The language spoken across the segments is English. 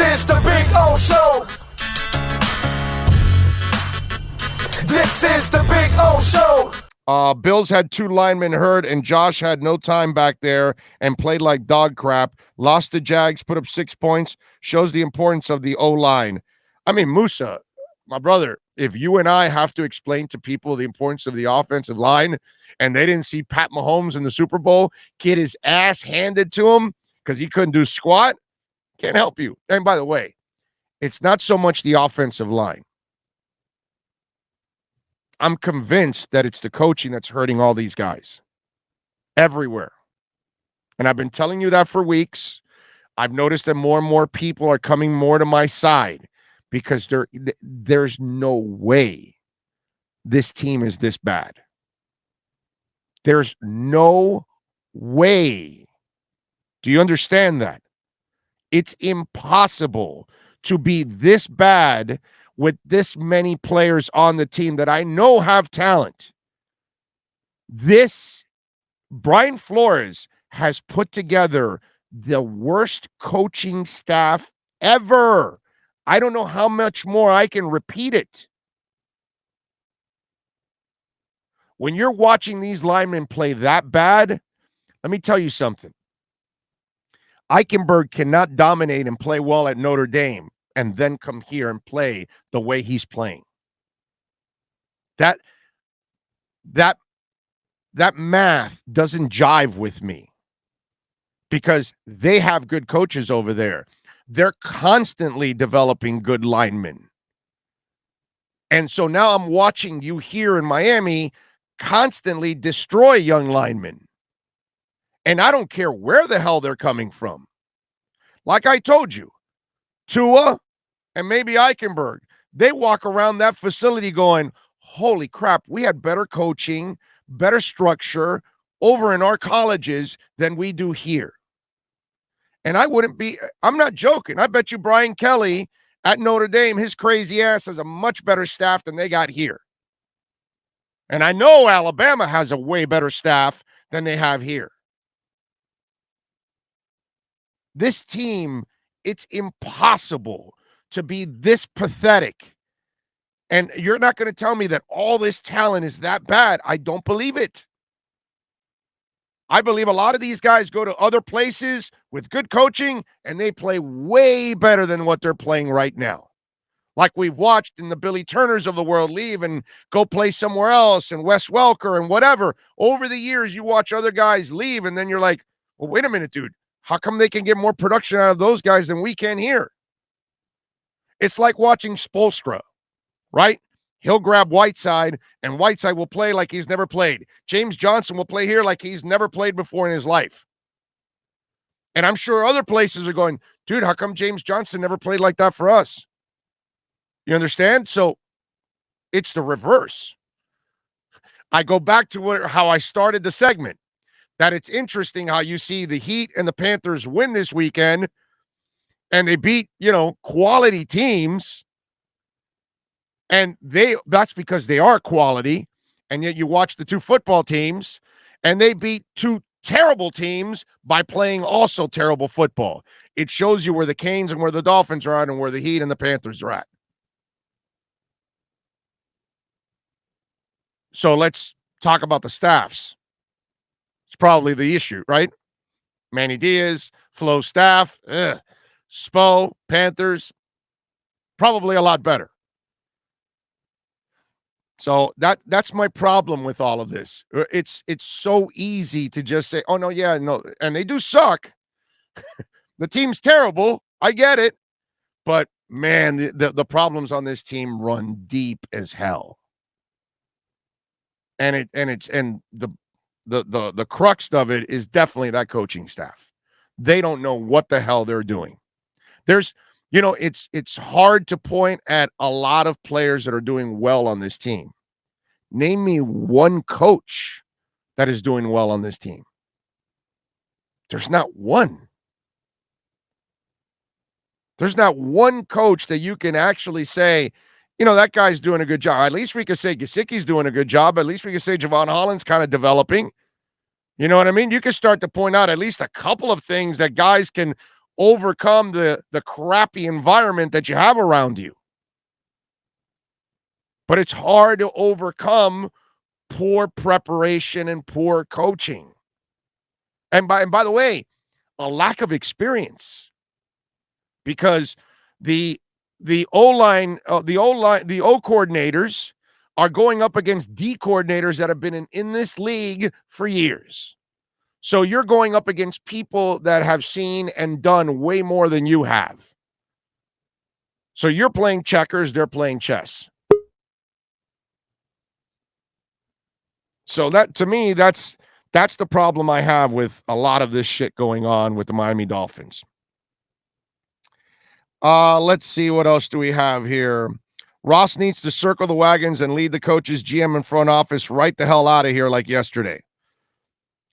is the Big O Show. This is the Big O Show. Bills had 2 linemen hurt, and Josh had no time back there and played like dog crap. Lost the Jags, put up 6 points. Shows the importance of the O-line. I mean, Musa, my brother, if you and I have to explain to people the importance of the offensive line, and they didn't see Pat Mahomes in the Super Bowl get his ass handed to him because he couldn't do squat, can't help you. And by the way, it's not so much the offensive line. I'm convinced that it's the coaching that's hurting all these guys everywhere. And I've been telling you that for weeks. I've noticed that more and more people are coming more to my side because there's no way this team is this bad. There's no way. Do you understand that? It's impossible to be this bad with this many players on the team that I know have talent. Brian Flores has put together the worst coaching staff ever. I don't know how much more I can repeat it. When you're watching these linemen play that bad, let me tell you something. Eichenberg cannot dominate and play well at Notre Dame and then come here and play the way he's playing. That math doesn't jive with me because they have good coaches over there. They're constantly developing good linemen. And so now I'm watching you here in Miami constantly destroy young linemen. And I don't care where the hell they're coming from. Like I told you, Tua and maybe Eichenberg, they walk around that facility going, holy crap, we had better coaching, better structure over in our colleges than we do here. And I'm not joking. I bet you Brian Kelly at Notre Dame, his crazy ass has a much better staff than they got here. And I know Alabama has a way better staff than they have here. This team, it's impossible to be this pathetic. And you're not going to tell me that all this talent is that bad. I don't believe it. I believe a lot of these guys go to other places with good coaching and they play way better than what they're playing right now. Like we've watched in the Billy Turners of the world leave and go play somewhere else, and Wes Welker and whatever. Over the years, you watch other guys leave and then you're like, well, wait a minute, dude. How come they can get more production out of those guys than we can here? It's like watching Spoelstra, right? He'll grab Whiteside, and Whiteside will play like he's never played. James Johnson will play here like he's never played before in his life. And I'm sure other places are going, dude, how come James Johnson never played like that for us? You understand? So it's the reverse. I go back to how I started the segment, that it's interesting how you see the Heat and the Panthers win this weekend, and they beat, quality teams. And that's because they are quality. And yet you watch the 2 football teams and they beat 2 terrible teams by playing also terrible football. It shows you where the Canes and where the Dolphins are at and where the Heat and the Panthers are at. So let's talk about the staffs. It's probably the issue, right? Manny Diaz, Flo staff, Spo, Panthers, probably a lot better. So that's my problem with all of this. It's so easy to just say, oh, no, yeah, no. And they do suck. The team's terrible. I get it. But, man, the problems on this team run deep as hell. And the crux of it is definitely that coaching staff. They don't know what the hell they're doing. It's hard to point at a lot of players that are doing well on this team. Name me one coach that is doing well on this team. There's not one. There's not one coach that you can actually say, that guy's doing a good job. At least we could say Gesicki's doing a good job. At least we could say Javon Holland's kind of developing. You know what I mean? You can start to point out at least a couple of things that guys can overcome the crappy environment that you have around you. But it's hard to overcome poor preparation and poor coaching. And by the way, a lack of experience, because the O-line, the O coordinators are going up against D coordinators that have been in this league for years. So you're going up against people that have seen and done way more than you have. So you're playing checkers, they're playing chess. So that, to me, that's the problem I have with a lot of this shit going on with the Miami Dolphins. Let's see, what else do we have here? Ross needs to circle the wagons and lead the coaches, GM, and front office right the hell out of here like yesterday.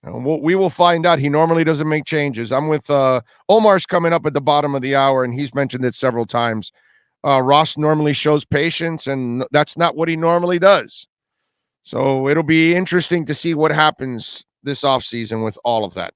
We will find out. He normally doesn't make changes. I'm with Omar's coming up at the bottom of the hour, and he's mentioned it several times. Ross normally shows patience, and that's not what he normally does. So it'll be interesting to see what happens this offseason with all of that.